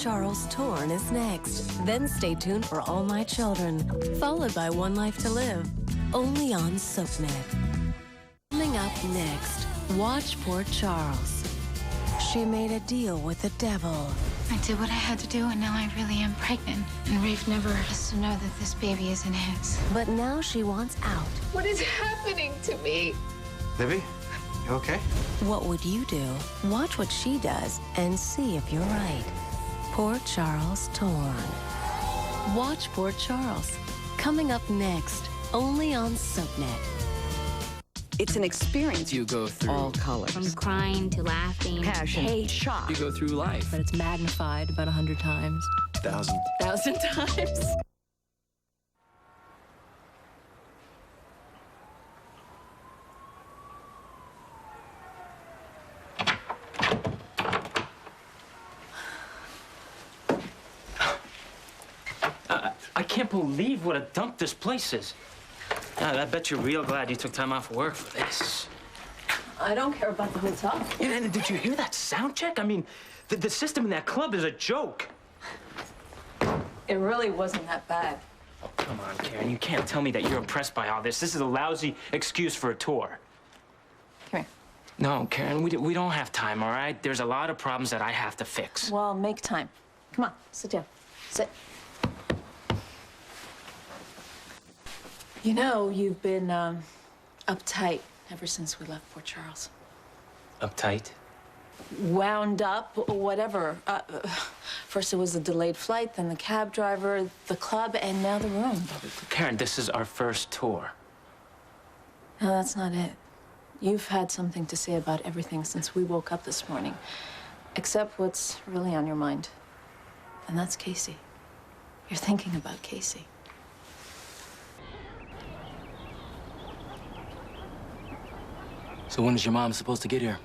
Charles Torn is next. Then stay tuned for All My Children, followed by One Life to Live, only on SoapNet. Coming up next, watch poor Charles. She made a deal with the devil. I did what I had to do, and now I really am pregnant. And Rafe never has to know that this baby isn't his. But now she wants out. What is happening to me? Libby, you okay? What would you do? Watch what she does and see if you're right. Poor Charles Torn. Watch Poor Charles. Coming up next, only on SoapNet. It's an experience you go through. All colors. From crying to laughing. Passion. Hate. Shock. You go through life. But it's magnified about 100 times. 1,000 times. I can't believe what a dump this place is. I bet you're real glad you took time off work for this. I don't care about the hotel. And did you hear that sound check? I mean, the system in that club is a joke. It really wasn't that bad. Oh, come on, Karen. You can't tell me that you're impressed by all this. This is a lousy excuse for a tour. Come here. No, Karen, we don't have time, all right? There's a lot of problems that I have to fix. Well, make time. Come on, sit down. Sit. You know, you've been uptight ever since we left Port Charles. Uptight? Wound up, whatever. First it was a delayed flight, then the cab driver, the club, and now the room. Karen, this is our first tour. No, that's not it. You've had something to say about everything since we woke up this morning, except what's really on your mind, and that's Casey. You're thinking about Casey. So when is your mom supposed to get here?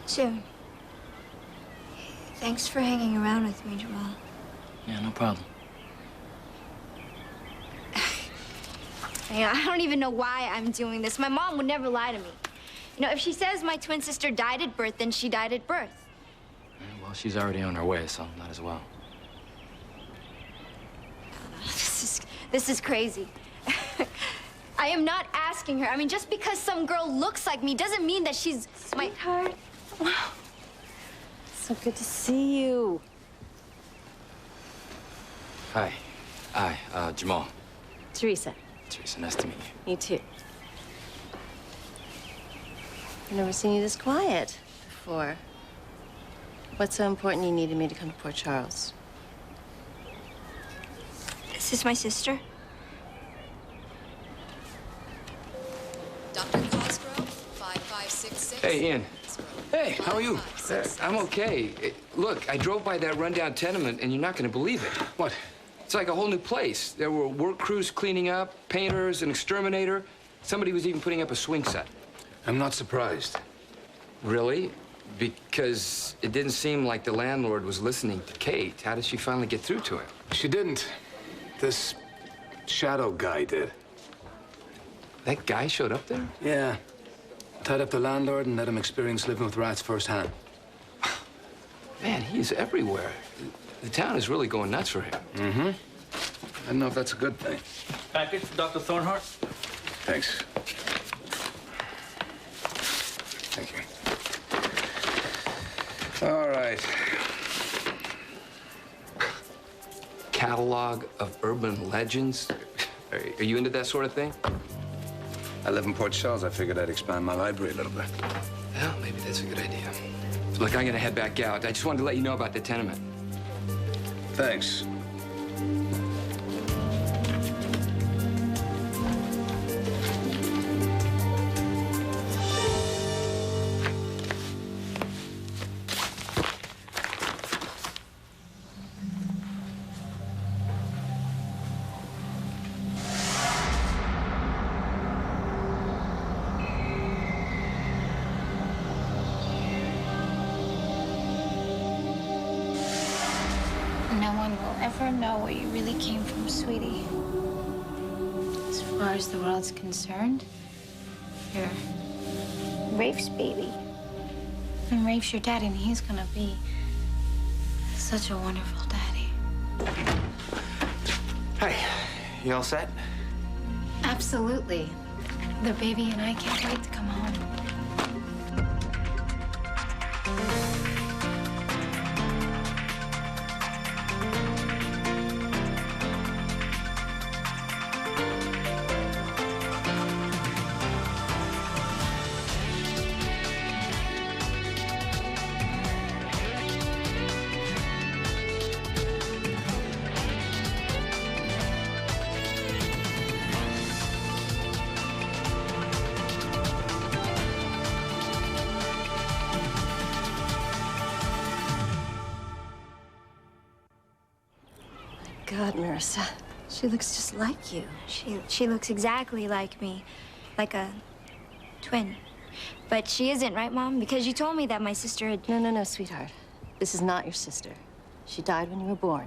Soon. Thanks for hanging around with me, Jamal. Yeah, no problem. I don't even know why I'm doing this. My mom would never lie to me. You know, if she says my twin sister died at birth, then she died at birth. Yeah, well, she's already on her way, so might as well. This is crazy. I am not asking her. I mean, just because some girl looks like me doesn't mean that she's my... Sweetheart. Wow. So good to see you. Hi. Hi, Jamal. Teresa. Teresa, nice to meet you. You too. I've never seen you this quiet before. What's so important you needed me to come to Port Charles? Is this my sister? Dr. Cosgrove, 5566. Hey, Ian. Hey, how are you? I'm okay. Look, I drove by that rundown tenement, and you're not going to believe it. What? It's like a whole new place. There were work crews cleaning up, painters, an exterminator. Somebody was even putting up a swing set. I'm not surprised. Really? Because it didn't seem like the landlord was listening to Kate. How did she finally get through to him? She didn't. This shadow guy did. That guy showed up there? Yeah. Tied up the landlord and let him experience living with rats firsthand. Man, he's everywhere. The town is really going nuts for him. Mm-hmm. I don't know if that's a good thing. Package for Dr. Thornhart? Thanks. Thank you. All right. Catalog of urban legends. Are you into that sort of thing? I live in Port Charles. I figured I'd expand my library a little bit. Well, maybe that's a good idea. Look, I'm gonna head back out. I just wanted to let you know about the tenement. Thanks. No one will ever know where you really came from, sweetie. As far as the world's concerned, you're Rafe's baby. And Rafe's your dad, and he's gonna be such a wonderful daddy. Hey, you all set? Absolutely. The baby and I can't wait to come home. God, Marissa, she looks just like you. She looks exactly like me, like a twin. But she isn't, right, Mom? Because you told me that my sister had... No, sweetheart. This is not your sister. She died when you were born.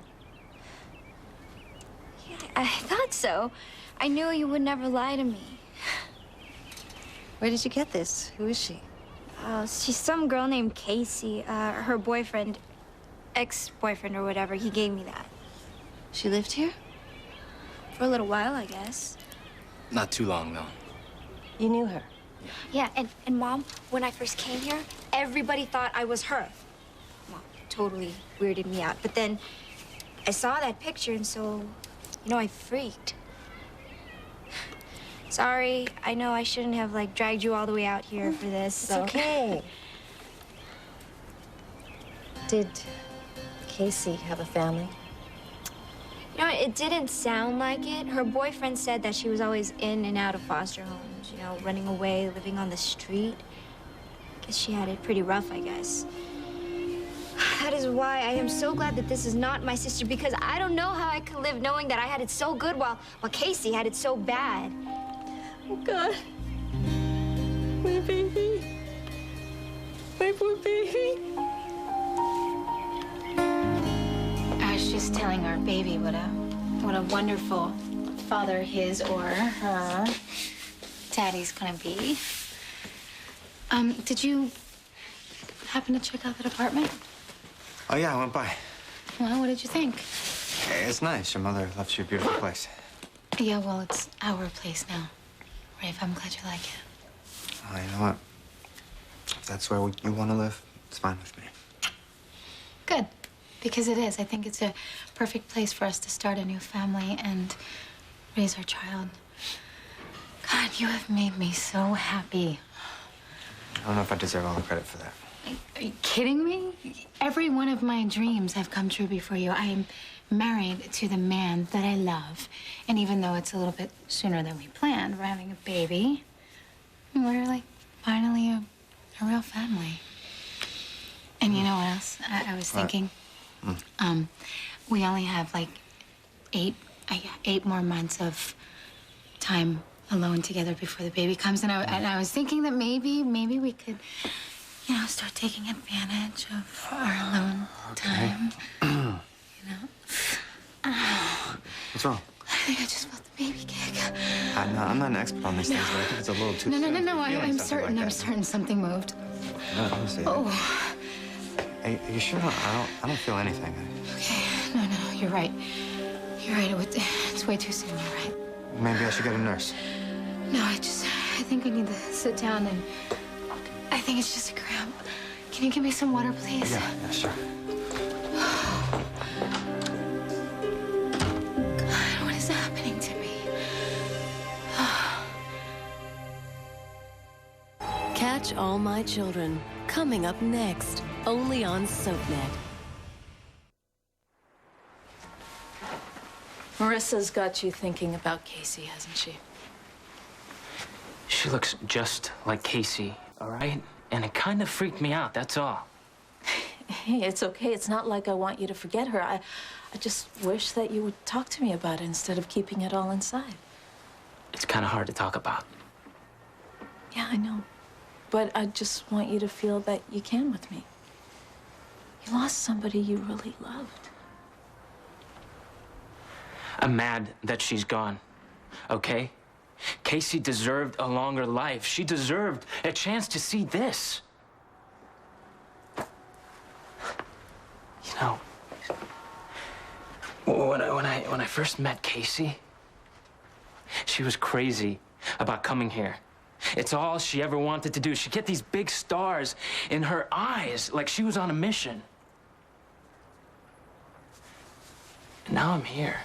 Yeah, I thought so. I knew you would never lie to me. Where did you get this? Who is she? She's some girl named Casey. Her boyfriend, ex-boyfriend or whatever, he gave me that. She lived here? For a little while, I guess. Not too long, though. You knew her? Yeah, and Mom, when I first came here, everybody thought I was her. Mom totally weirded me out. But then I saw that picture, and so, I freaked. Sorry, I know I shouldn't have, dragged you all the way out here for this. It's okay. Did Casey have a family? It didn't sound like it. Her boyfriend said that she was always in and out of foster homes, running away, living on the street. Guess she had it pretty rough, I guess. That is why I am so glad that this is not my sister, because I don't know how I could live knowing that I had it so good while Casey had it so bad. Oh, God. My baby. My poor baby. I was just telling our baby what a wonderful father his or her daddy's gonna be. Did you happen to check out that apartment? Oh, yeah, I went by. Well, what did you think? Hey, it's nice. Your mother left you a beautiful place. Yeah, well, it's our place now. Rafe, I'm glad you like it. Oh, you know what? If that's where you want to live, it's fine with me. Good, because it is. I think it's a perfect place for us to start a new family and raise our child. God, you have made me so happy. I don't know if I deserve all the credit for that. Are you kidding me? Every one of my dreams have come true before you. I am married to the man that I love. And even though it's a little bit sooner than we planned, we're having a baby. We're finally a real family. And you know what else? I was thinking, we only have 8 more months of time alone together before the baby comes. And I was thinking that maybe we could, start taking advantage of our alone time. What's wrong? I think I just felt the baby kick. I'm not an expert on these things, but I think it's a little too soon. No. I'm certain something moved. No, let me see. Oh. Are you sure? I don't feel anything. Okay. No, you're right. You're right. It's way too soon. You're right. Maybe I should get a nurse. No, I think I need to sit down and I think it's just a cramp. Can you give me some water, please? Yeah, sure. God, what is happening to me? Catch All My Children, coming up next, only on SoapNet. Marissa's got you thinking about Casey, hasn't she? She looks just like Casey, all right? And it kind of freaked me out, that's all. Hey, it's okay. It's not like I want you to forget her. I just wish that you would talk to me about it instead of keeping it all inside. It's kind of hard to talk about. Yeah, I know. But I just want you to feel that you can with me. You lost somebody you really loved. I'm mad that she's gone, okay? Casey deserved a longer life. She deserved a chance to see this. When I first met Casey, she was crazy about coming here. It's all she ever wanted to do. She'd get these big stars in her eyes, like she was on a mission. And now I'm here.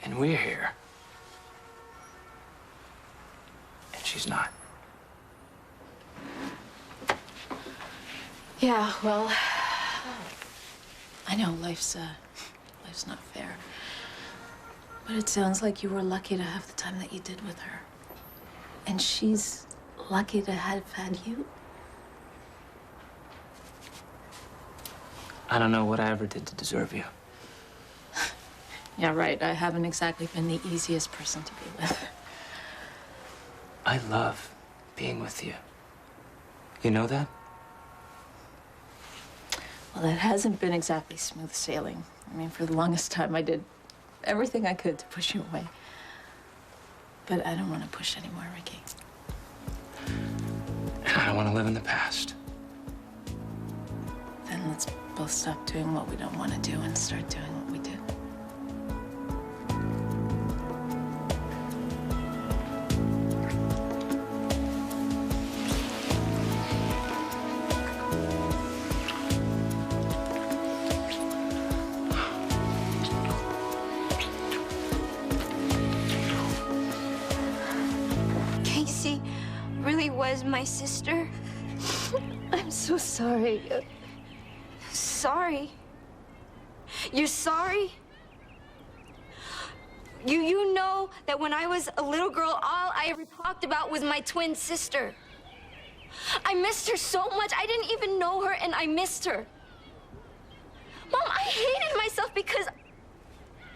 And we're here. And she's not. Yeah, well, I know life's not fair. But it sounds like you were lucky to have the time that you did with her. And she's lucky to have had you. I don't know what I ever did to deserve you. Yeah, right. I haven't exactly been the easiest person to be with. I love being with you. You know that? Well, that hasn't been exactly smooth sailing. I mean, for the longest time, I did everything I could to push you away. But I don't want to push anymore, Ricky. And I don't want to live in the past. Then let's both stop doing what we don't want to do and start doing what we do. Casey really was my sister. I'm so sorry. Sorry? You're sorry? You know that when I was a little girl, all I ever talked about was my twin sister. I missed her so much. I didn't even know her, and I missed her. Mom, I hated myself because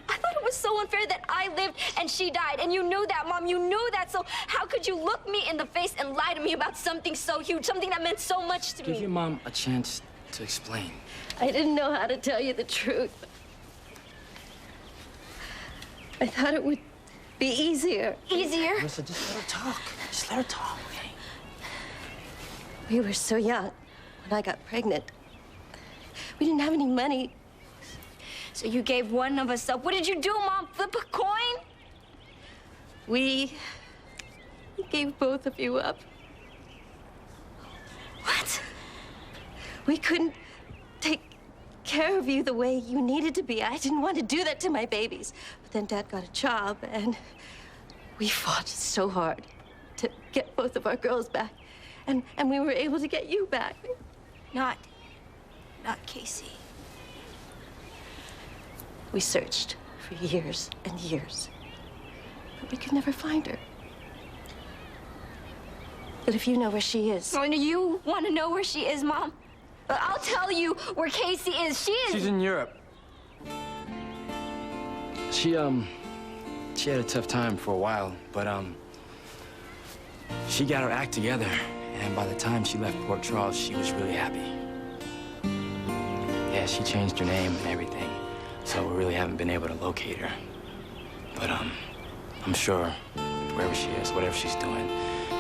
I thought it was so unfair that I lived and she died. And you knew that, Mom. You knew that. So how could you look me in the face and lie to me about something so huge, something that meant so much to me? Give your mom a chance to explain. I didn't know how to tell you the truth. I thought it would be easier. Easier? Marissa, just let her talk. Just let her talk, okay? We were so young when I got pregnant. We didn't have any money. So you gave one of us up. What did you do, Mom? Flip a coin? We gave both of you up. What? We couldn't take care of you the way you needed to be. I didn't want to do that to my babies. But then Dad got a job, and we fought so hard to get both of our girls back. And we were able to get you back. Not Casey. We searched for years and years, but we could never find her. But if you know where she is... Oh, and you want to know where she is, Mom? I'll tell you where Casey is. She's in Europe. She had a tough time for a while, but, she got her act together, and by the time she left Port Charles, she was really happy. Yeah, she changed her name and everything, so we really haven't been able to locate her. But, I'm sure wherever she is, whatever she's doing,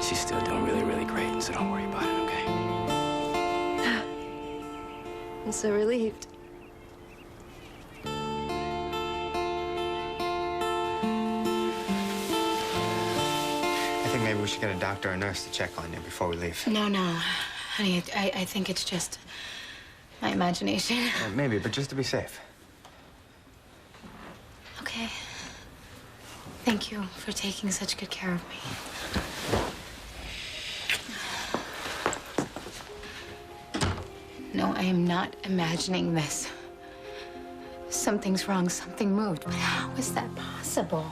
she's still doing really, really great, so don't worry about it, okay? I'm so relieved. I think maybe we should get a doctor or nurse to check on you before we leave. No, honey, I think it's just my imagination. Maybe, but just to be safe. Okay. Thank you for taking such good care of me. No, I am not imagining this. Something's wrong, something moved, but how is that possible?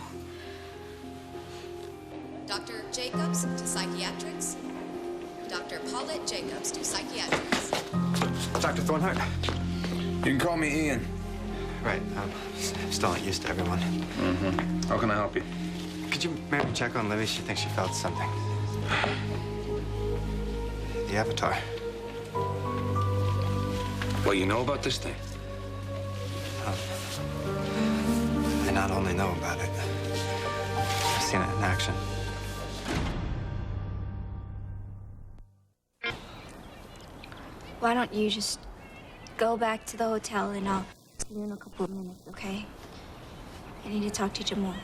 Dr. Jacobs to psychiatrics. Dr. Paulette Jacobs to psychiatrics. Dr. Thornhart? You can call me Ian. Right, I'm still not used to everyone. Mm-hmm. How can I help you? Could you maybe check on Livy? She thinks she felt something. The Avatar. Well, you know about this thing? I not only know about it, I've seen it in action. Why don't you just go back to the hotel and I'll See you in a couple of minutes, okay? I need to talk to Jamal.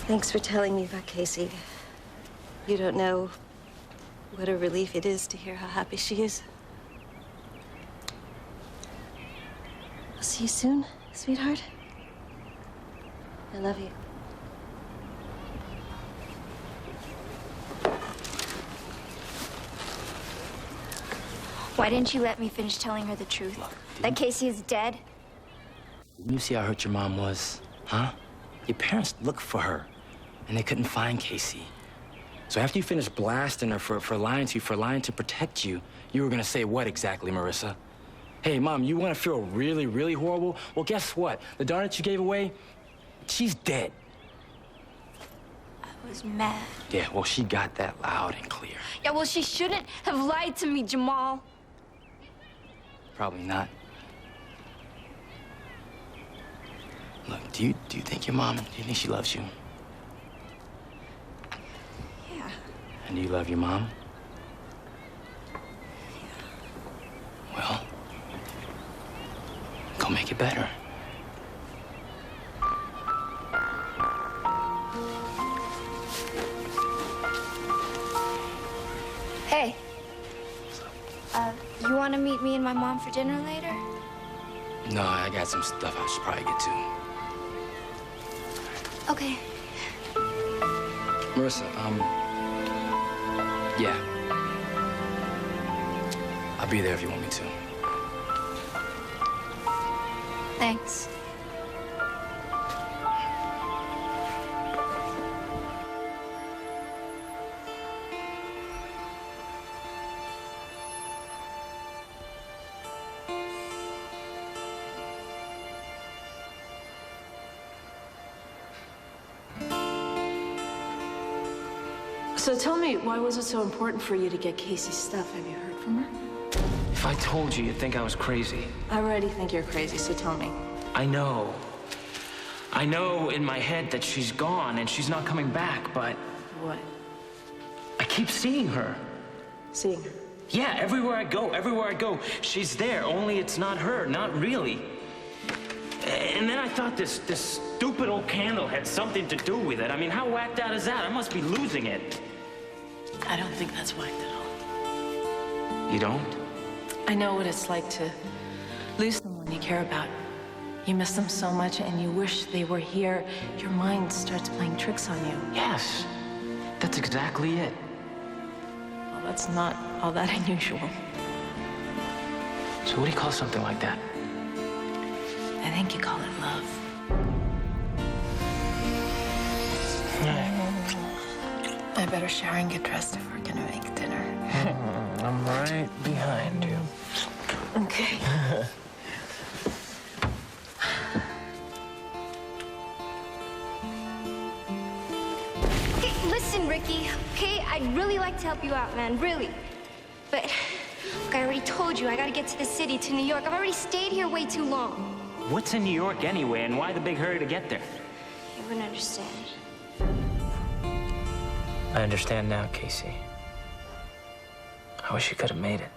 Thanks for telling me about Casey. You don't know what a relief it is to hear how happy she is. I'll see you soon, sweetheart. I love you. Why didn't you let me finish telling her the truth? That Casey is dead? Didn't you see how hurt your mom was? Huh? Your parents looked for her, and they couldn't find Casey. So after you finished blasting her for lying to you, for lying to protect you, you were gonna say what exactly, Marissa? Hey, Mom, you wanna feel really, really horrible? Well, guess what? The darn that you gave away, she's dead. I was mad. Yeah, well, she got that loud and clear. Yeah, well, she shouldn't have lied to me, Jamal. Probably not. Look, do you think your mom, do you think she loves you? Yeah. And do you love your mom? Yeah. Well, go make it better. Hey. You want to meet me and my mom for dinner later? No, I got some stuff I should probably get to. Okay. Marissa, yeah. I'll be there if you want me to. Thanks. So tell me, why was it so important for you to get Casey's stuff? Have you heard from her? If I told you, you'd think I was crazy. I already think you're crazy, so tell me. I know. I know in my head that she's gone and she's not coming back, but What? I keep seeing her. Seeing her? Yeah, everywhere I go, she's there, only it's not her, not really. And then I thought this stupid old candle had something to do with it. I mean, how whacked out is that? I must be losing it. I don't think that's whacked at all. You don't? I know what it's like to lose someone you care about. You miss them so much and you wish they were here. Your mind starts playing tricks on you. Yes, that's exactly it. Well, that's not all that unusual. So what do you call something like that? I think you call it love. I better shower and get dressed if we're gonna make dinner. I'm right behind you. Okay. Okay, listen, Ricky, okay? I'd really like to help you out, man, really. But, look, I already told you, I gotta get to the city, to New York. I've already stayed here way too long. What's in New York anyway, and why the big hurry to get there? You wouldn't understand. I understand now, Casey. I wish you could have made it.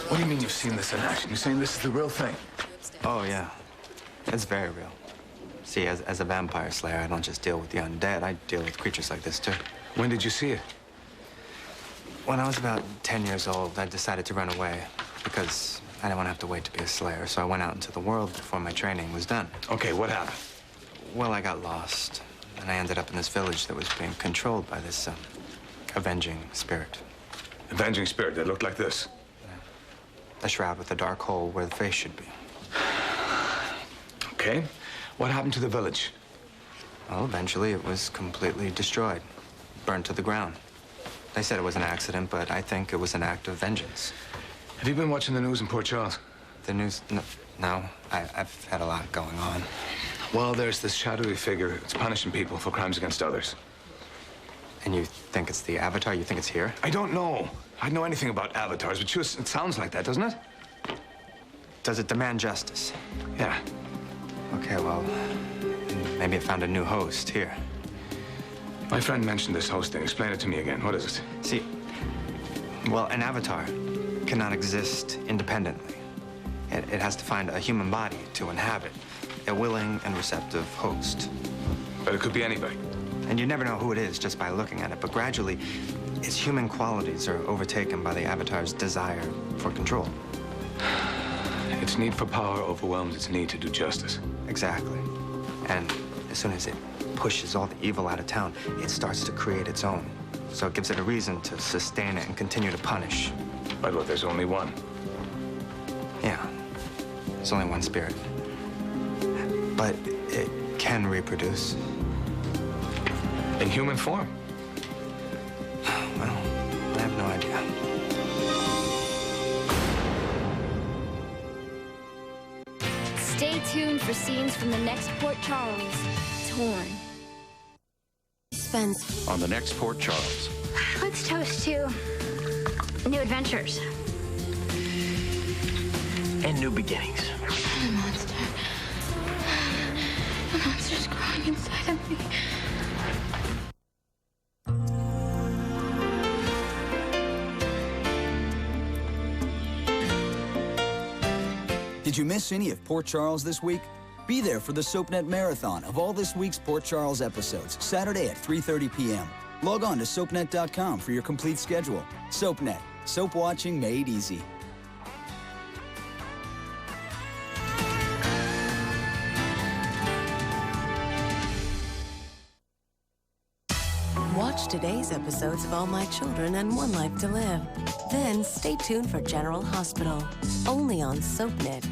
What do you mean you've seen this in action? You're saying this is the real thing? Oh, yeah. It's very real. See, as a vampire slayer, I don't just deal with the undead. I deal with creatures like this, too. When did you see it? When I was about 10 years old, I decided to run away because I didn't want to have to wait to be a slayer. So I went out into the world before my training was done. Okay, what happened? Well, I got lost, and I ended up in this village that was being controlled by this avenging spirit. Avenging spirit that looked like this? A shroud with a dark hole where the face should be. Okay. What happened to the village? Well, eventually it was completely destroyed, burned to the ground. They said it was an accident, but I think it was an act of vengeance. Have you been watching the news in Port Charles? The news? No. I've had a lot going on. Well, there's this shadowy figure that's punishing people for crimes against others. And you think it's the Avatar? You think it's here? I don't know. I don't know anything about avatars, but it sounds like that, doesn't it? Does it demand justice? Yeah. Okay, well, maybe it found a new host here. My friend mentioned this hosting. Explain it to me again. What is it? See, well, an avatar cannot exist independently. It has to find a human body to inhabit, a willing and receptive host. But it could be anybody. And you never know who it is just by looking at it, but gradually, its human qualities are overtaken by the avatar's desire for control. Its need for power overwhelms its need to do justice. Exactly. And as soon as it pushes all the evil out of town, it starts to create its own. So it gives it a reason to sustain it and continue to punish. But what, there's only one? Yeah. There's only one spirit. But it can reproduce. In human form? Well, I have no idea. Stay tuned for scenes from the next Port Charles. Torn. Suspense. On the next Port Charles. Let's toast to new adventures. And new beginnings. The monster. The monster's growing inside of me. Did you miss any of Port Charles this week? Be there for the SoapNet Marathon of all this week's Port Charles episodes, Saturday at 3:30 p.m. Log on to SoapNet.com for your complete schedule. SoapNet. Soap watching made easy. Watch today's episodes of All My Children and One Life to Live. Then stay tuned for General Hospital, only on SoapNet.